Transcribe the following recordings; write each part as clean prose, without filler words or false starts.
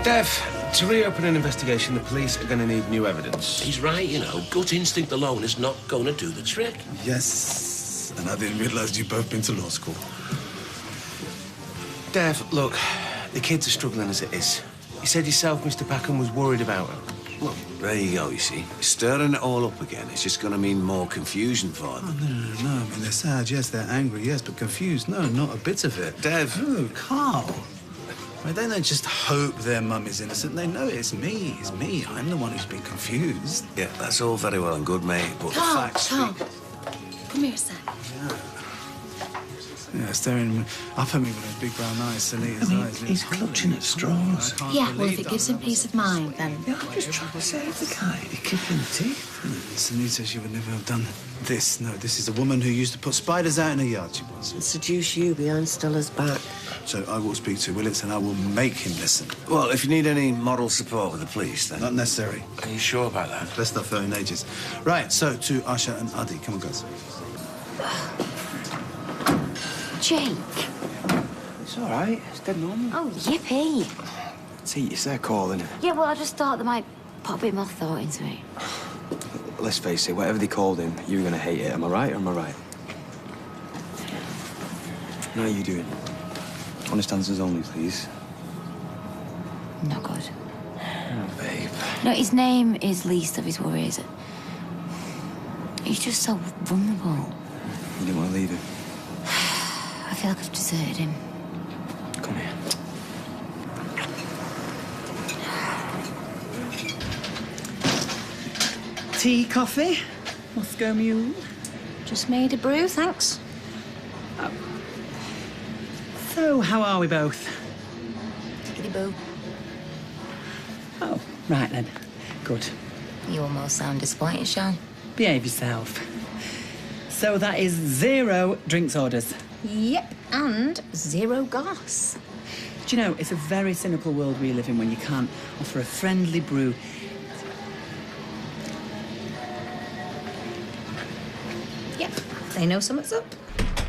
Dev, to reopen an investigation, the police are going to need new evidence. He's right, you know. Gut instinct alone is not going to do the trick. Yes, and I didn't realise you'd both been to law school. Dev, look, the kids are struggling as it is. You said yourself Mr. Packham was worried about them. Well, there you go, you see. Stirring it all up again. It's just going to mean more confusion for them. Oh, no. I mean, they're sad, yes, they're angry, yes, but confused, no, not a bit of it. Dev. No, Carl. I mean, they don't just hope their mum is innocent. They know it's me. It's me. I'm the one who's been confused. Yeah, that's all very well and good, mate, but the facts... Carl, come here a sec. Yeah, staring up at me with those big brown eyes, silly as eyes. He's clutching at straws. Yeah, well, if it gives him peace of mind, then... Yeah, I'm just trying to save the guy. He kicked in the teeth. Sunita, she would never have done this. No, this is a woman who used to put spiders out in her yard, she was. And seduce you behind Stella's back. So I will speak to Willits and I will make him listen. Well, if you need any moral support with the police, then... Not necessary. Are you sure about that? Best stuff in ages. Right, so to Asha and Adi. Come on, guys. Jake. It's all right. It's dead normal. Oh, yippee. See, it's their call, isn't it? Yeah, well, I just thought they might put a bit more thought into it. Let's face it, whatever they called him, you were going to hate it. Am I right or am I right? How are you doing? Honest answers only, please. Not good. Oh, babe. No, his name is least of his worries. He's just so vulnerable. You didn't want to leave him? I feel like I've deserted him. Come here. Tea, coffee? Moscow Mule? Just made a brew, thanks. Oh. So, how are we both? Tickety-boo. Oh, right then. Good. You almost sound disappointed, Sean. Behave yourself. So that is 0 drinks orders. Yep, and 0 goss. Do you know, it's a very cynical world we live in when you can't offer a friendly brew. Yep, they know something's up.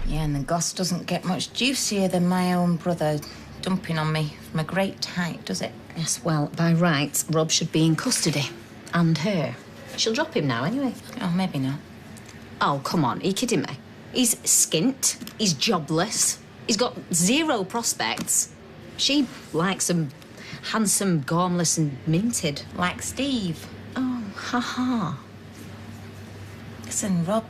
Yeah, and the goss doesn't get much juicier than my own brother dumping on me from a great height, does it? Yes, well, by rights, Rob should be in custody. And her. She'll drop him now, anyway. Oh, maybe not. Oh, come on, are you kidding me? He's skint, he's jobless, he's got 0 prospects. She likes him handsome, gormless and minted. Like Steve. Oh, ha-ha. Listen, Rob,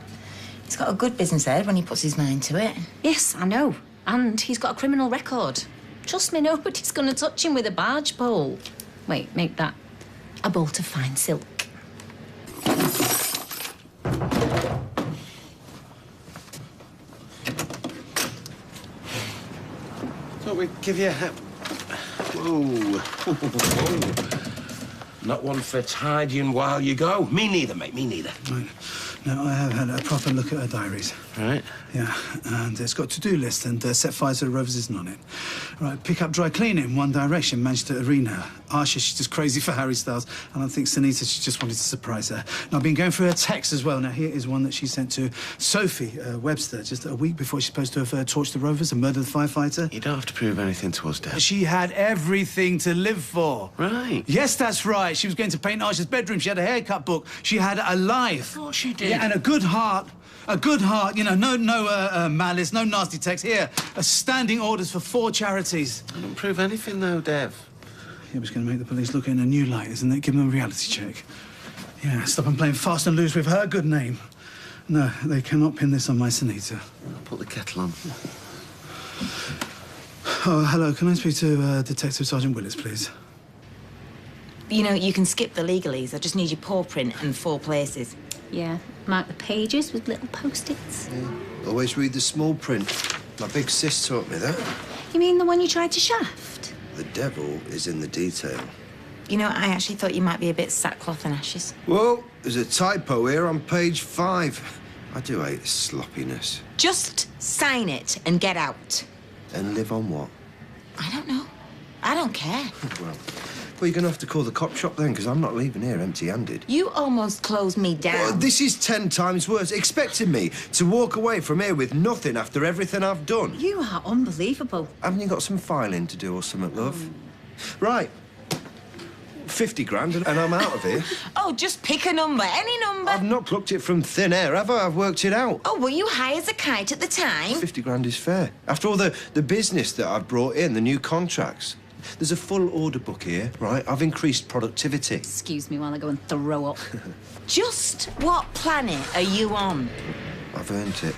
he's got a good business head when he puts his mind to it. Yes, I know. And he's got a criminal record. Trust me, nobody's going to touch him with a barge pole. Wait, make that a bolt of fine silk. Thought we'd give you a... Whoa. Not one for tidying while you go. Me neither, mate, me neither. Right. No, I have had a proper look at her diaries. Right. Yeah, and it's got to-do list and set fire to the Rovers isn't on it. Right, pick up dry cleaning, One Direction, managed to arena her. Asha, she's just crazy for Harry Styles, and I think Sunita, she just wanted to surprise her. Now, I've been going through her texts as well. Now, here is one that she sent to Sophie Webster just a week before she's supposed to have torched the Rovers and murdered the firefighter. You don't have to prove anything to us, Dad. She had everything to live for. Right. Yes, that's right. She was going to paint Asha's bedroom. She had a haircut book. She had a life. Of course she did. Yeah, and a good heart. A good heart, you know, no malice, no nasty text. Here, standing orders for 4 charities. I don't prove anything, though, Dev. It was going to make the police look in a new light, isn't it? Give them a reality check. Yeah, stop them playing fast and loose with her good name. No, they cannot pin this on my Sunita. I'll put the kettle on. Oh, hello. Can I speak to Detective Sergeant Willis, please? You know, you can skip the legalese. I just need your paw print and 4 places. Yeah, mark the pages with little post-its. Yeah. Always read the small print. My big sis taught me that. You mean the one you tried to shaft? The devil is in the detail. You know, I actually thought you might be a bit sackcloth and ashes. Whoa, there's a typo here on page 5. I do hate sloppiness. Just sign it and get out. And live on what? I don't know. I don't care. Well, you're going to have to call the cop shop then, because I'm not leaving here empty-handed. You almost closed me down. Well, this is 10 times worse. Expecting me to walk away from here with nothing after everything I've done. You are unbelievable. Haven't you got some filing to do or something, love? Right. 50 grand and I'm out of here. Oh, just pick a number, any number. I've not plucked it from thin air, have I? I've worked it out. Oh, were you high as a kite at the time? 50 grand is fair. After all the business that I've brought in, the new contracts. There's a full order book here, right? I've increased productivity. Excuse me while I go and throw up. Just what planet are you on? I've earned it.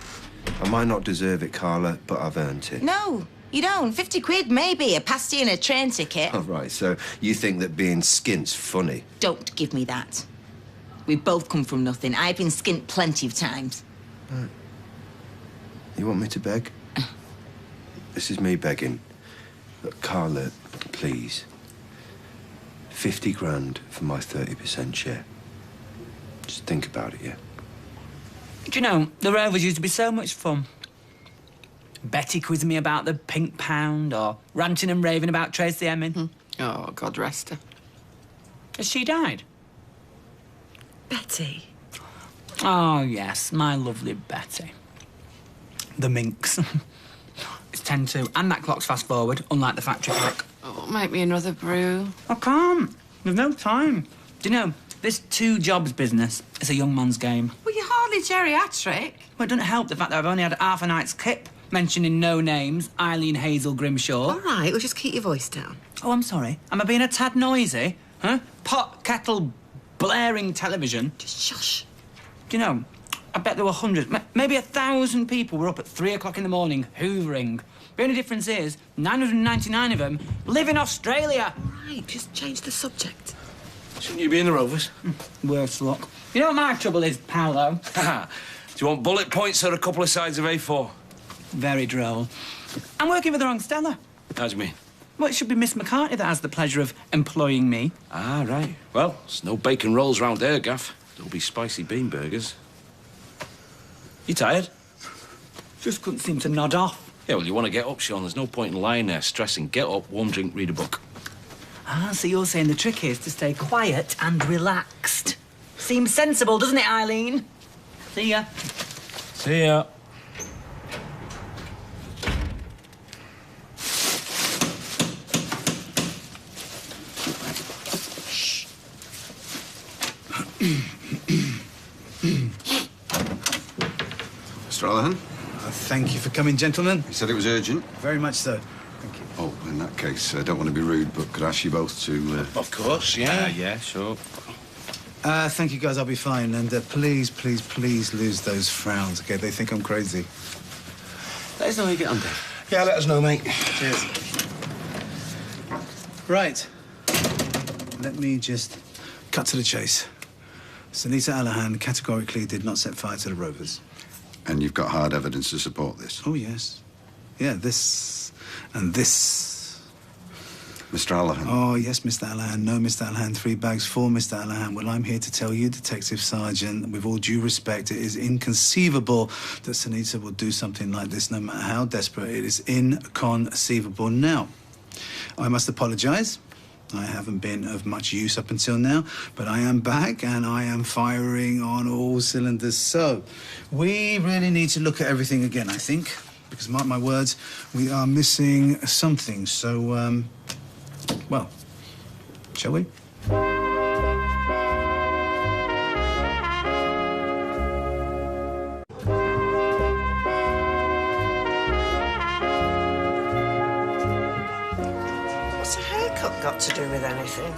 I might not deserve it, Carla, but I've earned it. No, you don't. 50 quid, maybe. A pasty and a train ticket. Oh, right, so you think that being skint's funny? Don't give me that. We've both come from nothing. I've been skint plenty of times. Right. You want me to beg? This is me begging. Look, Carla, please. 50 grand for my 30% share. Just think about it, yeah? Do you know, the Rovers used to be so much fun. Betty quizzing me about the Pink Pound, or ranting and raving about Tracy Emin. Oh, God rest her. Has she died? Betty. Oh, yes, my lovely Betty. The minx. It's 10:02, and that clock's fast forward, unlike the factory clock. Oh, make me another brew. I can't. There's no time. Do you know, this two-jobs business is a young man's game. Well, you're hardly geriatric. Well, it doesn't help the fact that I've only had half a night's kip, mentioning no names, Eileen Hazel Grimshaw. All right, well, just keep your voice down. Oh, I'm sorry. Am I being a tad noisy? Huh? Pot, kettle, blaring television. Just shush. Do you know, I bet there were hundreds, maybe 1,000 people were up at 3 o'clock in the morning, hoovering. The only difference is 999 of them live in Australia. All right, just change the subject. Shouldn't you be in the Rovers? Worse luck. You know what my trouble is, Paolo? Do you want bullet points or a couple of sides of A4? Very droll. I'm working for the wrong Stella. How do you mean? Well, it should be Miss McCartney that has the pleasure of employing me. Ah, right. Well, there's no bacon rolls round there, Gaff. There'll be spicy bean burgers. You tired? Just couldn't seem to nod off. Yeah, well, you want to get up, Sean. There's no point in lying there stressing. Get up, warm drink, read a book. Ah, so you're saying the trick is to stay quiet and relaxed. Seems sensible, doesn't it, Eileen? See ya. See ya. Mr. Allahan? Thank you for coming, gentlemen. He said it was urgent. Very much so. Thank you. Oh, in that case, I don't want to be rude, but could I ask you both to... Of course, yeah. Yeah, sure. Thank you, guys. I'll be fine. And please, please, please lose those frowns, OK? They think I'm crazy. Let us know how you get on, Dave. Yeah, let us know, mate. Cheers. Right. Let me just cut to the chase. Sunita Allahan categorically did not set fire to the Rovers. And you've got hard evidence to support this? Oh, yes. Yeah, this and this. Mr. Allahan? Oh, yes, Mr. Allahan. No, Mr. Allahan. 3 bags for Mr. Allahan. Well, I'm here to tell you, Detective Sergeant, with all due respect, it is inconceivable that Sunita will do something like this, no matter how desperate. It is inconceivable. Now, I must apologise. I haven't been of much use up until now, but I am back and I am firing on all cylinders. So, we really need to look at everything again, I think, because mark my words, we are missing something. So, well, shall we? What's a haircut got to do with anything?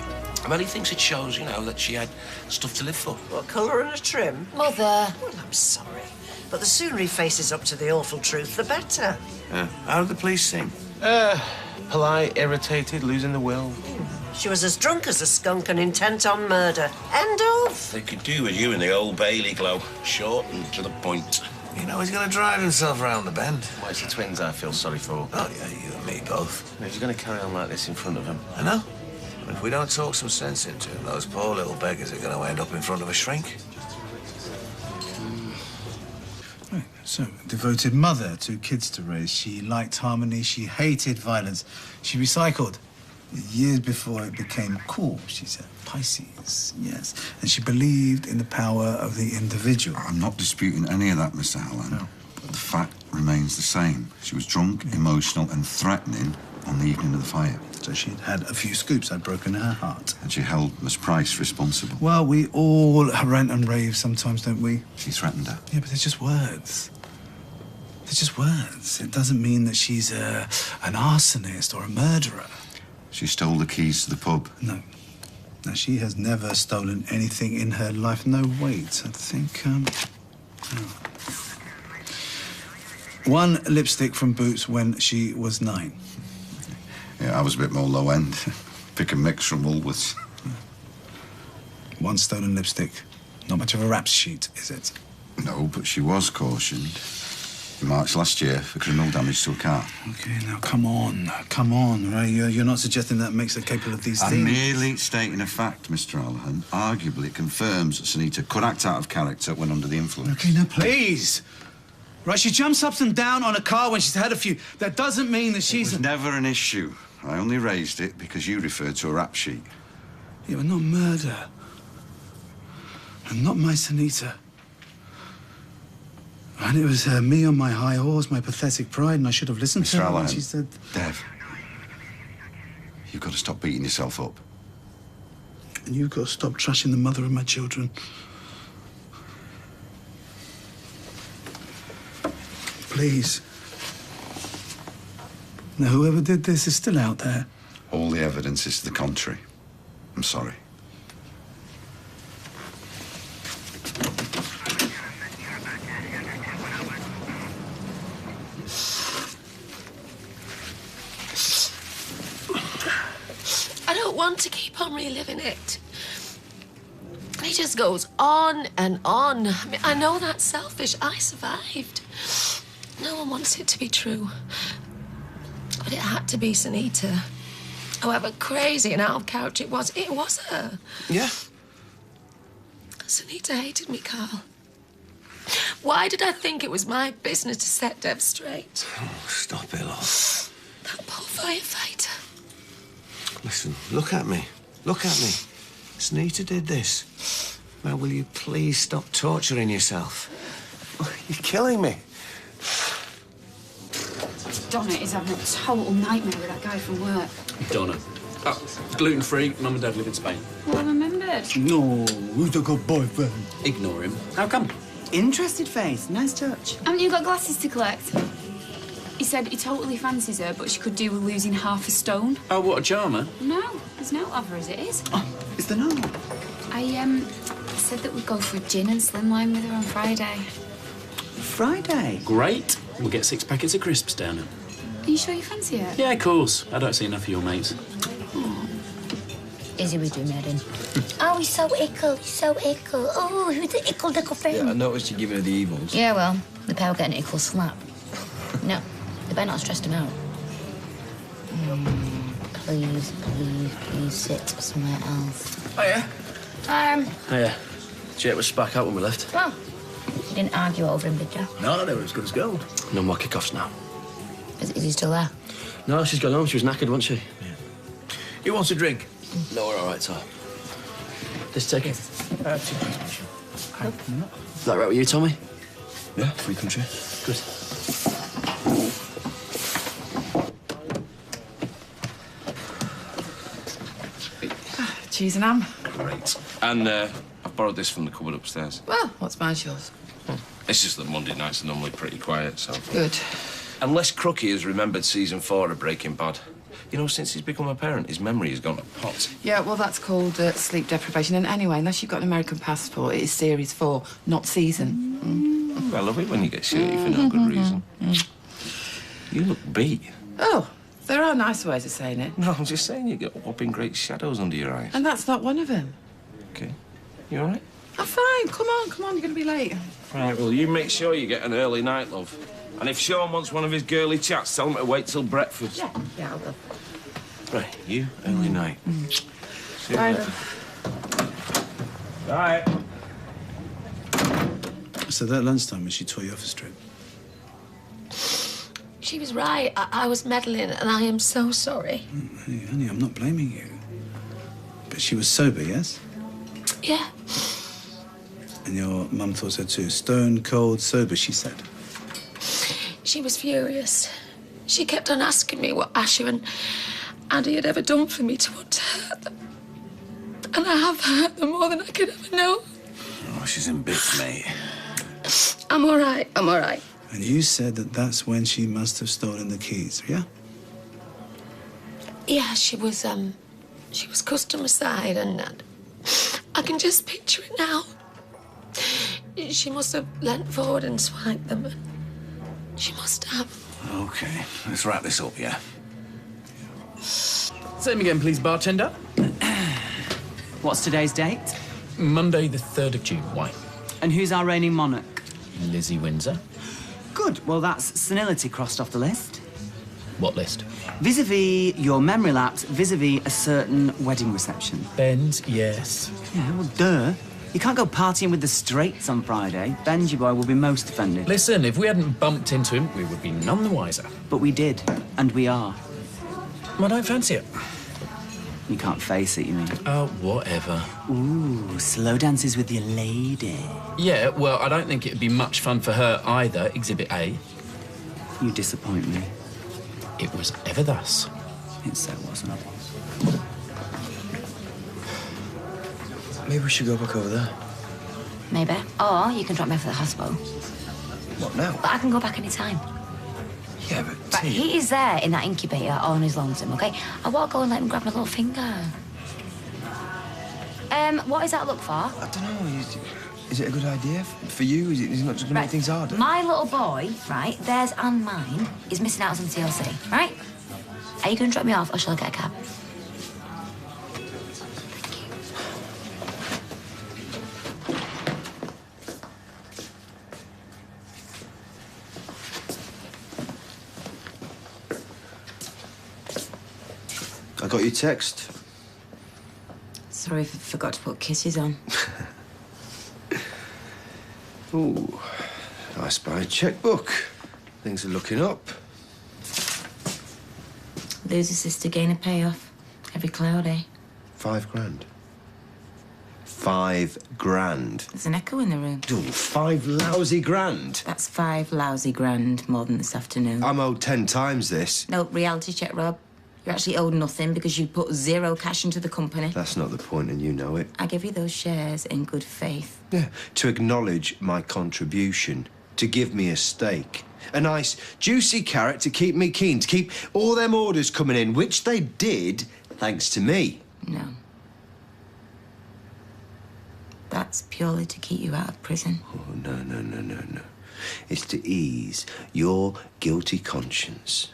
Well, he thinks it shows, you know, that she had stuff to live for. What colour and a trim? Mother. Well, I'm sorry, but the sooner he faces up to the awful truth, the better. How did the police seem? Polite, irritated, losing the will. She was as drunk as a skunk and intent on murder. End of. They could do with you in the Old Bailey glow. Short and to the point. You know he's going to drive himself around the bend. Well, it's the twins I feel sorry for. Oh, yeah, you and me both. He's going to carry on like this in front of him. I know. If we don't talk some sense into him, those poor little beggars are going to end up in front of a shrink. Right, so, devoted mother, 2 kids to raise. She liked harmony, she hated violence. She recycled. Years before it became cool, she said. Pisces, yes. And she believed in the power of the individual. I'm not disputing any of that, Mr. Allen. No. But the fact remains the same. She was drunk, emotional and threatening On the evening of the fire. So she'd had a few scoops. I'd broken her heart. And she held Miss Price responsible. Well, we all rant and rave sometimes, don't we? She threatened her. Yeah, but they're just words. They're just words. It doesn't mean that she's an arsonist or a murderer. She stole the keys to the pub. No. No, she has never stolen anything in her life. No, wait. I think, oh. One lipstick from Boots when she was 9. Yeah, I was a bit more low end. Pick and mix from Woolworths. One stolen lipstick. Not much of a rap sheet, is it? No, but she was cautioned in March last year for criminal damage to a car. Okay, now come on, right? You're not suggesting that makes her capable of these things. I'm merely stating a fact, Mr. Allahan. Arguably, it confirms that Sunita could act out of character when under the influence. Okay, now please. Right, she jumps up and down on a car when she's had a few. That doesn't mean that she's... It was never an issue. I only raised it because you referred to a rap sheet. Yeah, but not murder. And not my Sunita. And it was me on my high horse, my pathetic pride, and I should have listened to her when she said... Dev, you've got to stop beating yourself up. And you've got to stop trashing the mother of my children. Please. Now, whoever did this is still out there. All the evidence is to the contrary. I'm sorry. I don't want to keep on reliving it. It just goes on and on. I mean, I know that's selfish. I survived. No one wants it to be true. But it had to be Sunita. However crazy and out of character it was her. Yeah? Sunita hated me, Carl. Why did I think it was my business to set Dev straight? Oh, stop it, love. That poor firefighter. Listen, look at me. Look at me. Sunita did this. Now, will you please stop torturing yourself? You're killing me. Donna is having a total nightmare with that guy from work. Donna. Oh, gluten-free. Mum and Dad live in Spain. Well, I remembered. No, who's the good boyfriend? Ignore him. How come? Interested face. Nice touch. Haven't you got glasses to collect? He said he totally fancies her, but she could do with losing half a stone. Oh, what a charmer. No, there's no other as it is. Oh, is there not? I said that we'd go for a gin and slimline with her on Friday. Friday? Great. We'll get 6 packets of crisps down it. Are you sure you fancy it? Yeah, of course. I don't see enough of your mates. Izzy was doing that in. Oh, he's so ickle, he's so ickle. Oh, who's the ickle dickle thing? Yeah, I noticed you giving her the evils. Yeah, well, the pair will get an ickle slap. No, they better not stress him out. Please sit somewhere else. Oh, yeah? Oh, yeah. Jet was back out when we left. Well, you didn't argue over him, did you? No, they were as good as gold. No more kickoffs now. Is he still there? No, she's gone home. She was knackered, wasn't she? Yeah. You want a drink? No, we're all right, sir. Let's take it. Is that right with you, Tommy? Yeah, free country. Good. Cheese and ham. Great. And I've borrowed this from the cupboard upstairs. Well, what's mine's yours? It's just that Monday nights are normally pretty quiet, so... Good. Unless Crookie has remembered season 4 of Breaking Bad. You know, since he's become a parent, his memory has gone to pot. Yeah, well, that's called sleep deprivation. And anyway, unless you've got an American passport, it is series 4, not season. I love it when you get shirty for no good reason. You look beat. Oh, there are nicer ways of saying it. No, I'm just saying you get whopping great shadows under your eyes. And that's not one of them. Okay. You all right? I'm fine. Come on, you're going to be late. Right, well, you make sure you get an early night, love. And if Sean wants one of his girly chats, tell him to wait till breakfast. Yeah, I'll go. Right, you, early night. See you Bye, later. Bye. So that lunchtime when she tore you off a strip? She was right. I was meddling, and I am so sorry. Hey, honey, I'm not blaming you. But she was sober, yes? Yeah. And your mum thought so too. Stone cold sober, she said. She was furious. She kept on asking me what Asher and Addie had ever done for me to want to hurt them. And I have hurt them more than I could ever know. Oh, she's in bits, mate. I'm all right, I'm all right. And you said that that's when she must have stolen the keys, yeah? Yeah, she was customer side, and I can just picture it now. She must have leant forward and swiped them. She must have. Okay, let's wrap this up, yeah? Same again, please, bartender. What's today's date? Monday, the 3rd of June. Why? And who's our reigning monarch? Lizzie Windsor. Good. Well, that's senility crossed off the list. What list? Vis-a-vis your memory lapse, vis-a-vis a certain wedding reception. Ben's, yes. Yeah, well, duh. You can't go partying with the straights on Friday. Benji boy will be most offended. Listen, if we hadn't bumped into him, we would be none the wiser. But we did, and we are. I don't fancy it. You can't face it, you mean? Oh, whatever. Ooh, slow dances with your lady. Yeah, well, I don't think it'd be much fun for her either, Exhibit A. You disappoint me. It was ever thus. It so wasn't. Maybe we should go back over there. Maybe. Or you can drop me off at the hospital. What now? But I can go back any time. Yeah, but But he is there in that incubator all on his lonesome, OK? I won't go and let him grab my little finger. What is that look for? I don't know. Is it a good idea for you? Is it not just going to make things harder? My little boy, right, theirs and mine, is missing out on some TLC, right? Are you going to drop me off or shall I get a cab? I got your text. Sorry if I forgot to put kisses on. Ooh, I spy checkbook. Things are looking up. Lose a sister, gain a payoff. Every cloudy. £5 grand. £5 grand. There's an echo in the room. Ooh, 5 lousy grand. That's 5 lousy grand more than this afternoon. I'm owed 10 times this. No, reality check, Rob. You're actually owed nothing because you put 0 cash into the company. That's not the point, and you know it. I gave you those shares in good faith. Yeah, to acknowledge my contribution, to give me a stake. A nice, juicy carrot to keep me keen, to keep all them orders coming in, which they did, thanks to me. No. That's purely to keep you out of prison. Oh, no. It's to ease your guilty conscience.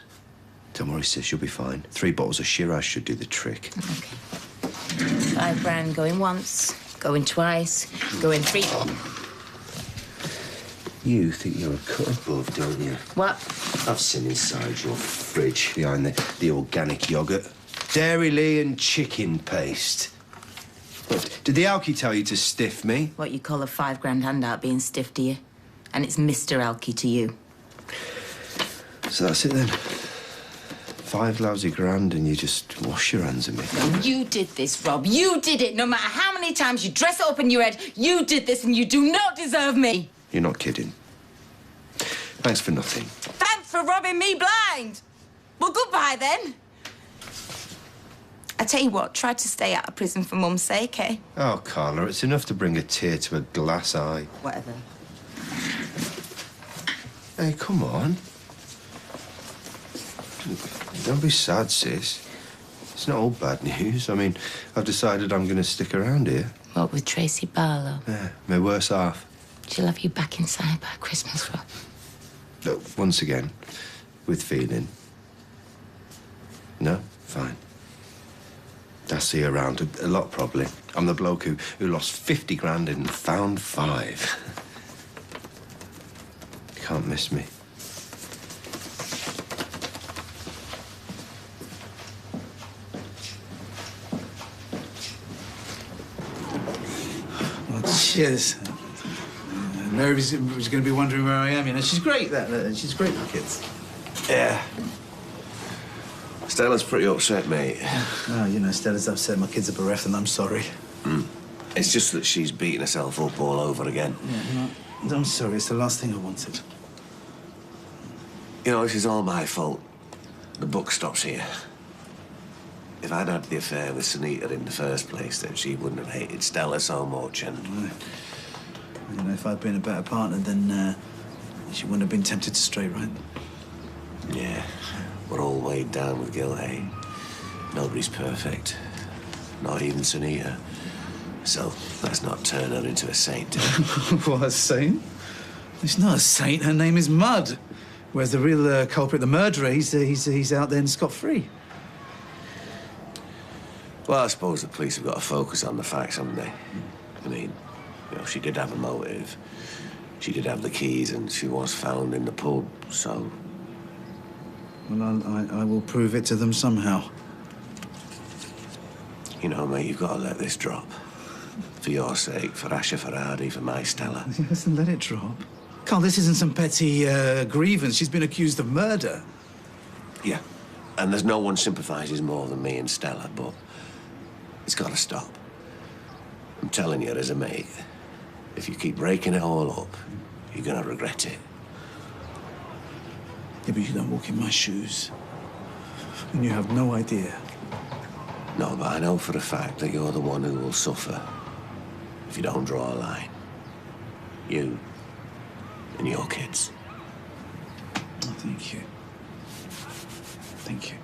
Don't worry, sis, you'll be fine. 3 bottles of Shiraz should do the trick. Okay. 5 grand going once, going twice, going 3... You think you're a cut above, don't you? What? I've seen inside your fridge behind the organic yoghurt. Dairy Lee and chicken paste. What, did the alky tell you to stiff me? What you call a 5 grand handout being stiff to you. And it's Mr. Alky to you. So that's it then. 5 lousy grand and you just wash your hands of me. No, you did this, Rob. You did it. No matter how many times you dress it up in your head, you did this and you do not deserve me. You're not kidding. Thanks for nothing. Thanks for robbing me blind. Well, goodbye then. I tell you what, try to stay out of prison for Mum's sake, eh? Oh, Carla, it's enough to bring a tear to a glass eye. Whatever. Hey, come on. Don't be sad, sis. It's not all bad news. I mean, I've decided I'm going to stick around here. What, with Tracy Barlow? Yeah, my worse half. She'll have you back inside by Christmas, Rob. Look, once again, with feeling. No? Fine. I'll see you around a lot, probably. I'm the bloke who lost 50 grand and found 5. You can't miss me. Well, cheers. Mary's going to be wondering where I am, you know. She's great, she's great with kids. Yeah. Stella's pretty upset, mate. Oh, you know, Stella's upset. My kids are bereft and I'm sorry. It's just that she's beating herself up all over again. Yeah, no, I'm sorry. It's the last thing I wanted. You know, this is all my fault. The buck stops here. If I'd had the affair with Sunita in the first place, then she wouldn't have hated Stella so much, and... You know, if I'd been a better partner, then she wouldn't have been tempted to stray right. Yeah, we're all weighed down with guilt, eh? Nobody's perfect. Not even Sunita. So, let's not turn her into a saint. What, a saint? She's not a saint. Her name is Mud. Whereas the real culprit, the murderer, he's out there and scot-free. Well, I suppose the police have got to focus on the facts, haven't they? I mean, you know, she did have a motive. She did have the keys, and she was found in the pub, so... Well, I will prove it to them somehow. You know, mate, you've got to let this drop. For your sake, for Asha Farhadi, for my Stella. Yes, and let it drop. Carl, this isn't some petty grievance. She's been accused of murder. Yeah, and there's no one sympathises more than me and Stella, but it's got to stop. I'm telling you, as a mate, if you keep breaking it all up, you're going to regret it. Yeah, but you don't walk in my shoes. And you have no idea. No, but I know for a fact that you're the one who will suffer if you don't draw a line. You and your kids. Oh, thank you. Thank you.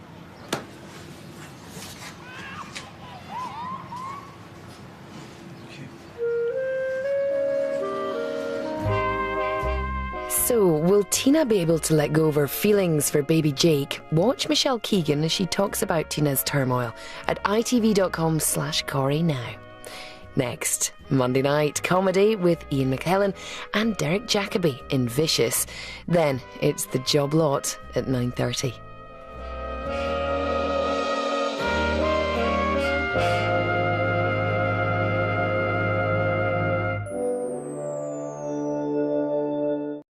So, will Tina be able to let go of her feelings for baby Jake? Watch Michelle Keegan as she talks about Tina's turmoil at itv.com/Corrie now. Next, Monday night comedy with Ian McKellen and Derek Jacobi in Vicious. Then it's The Job Lot at 9:30.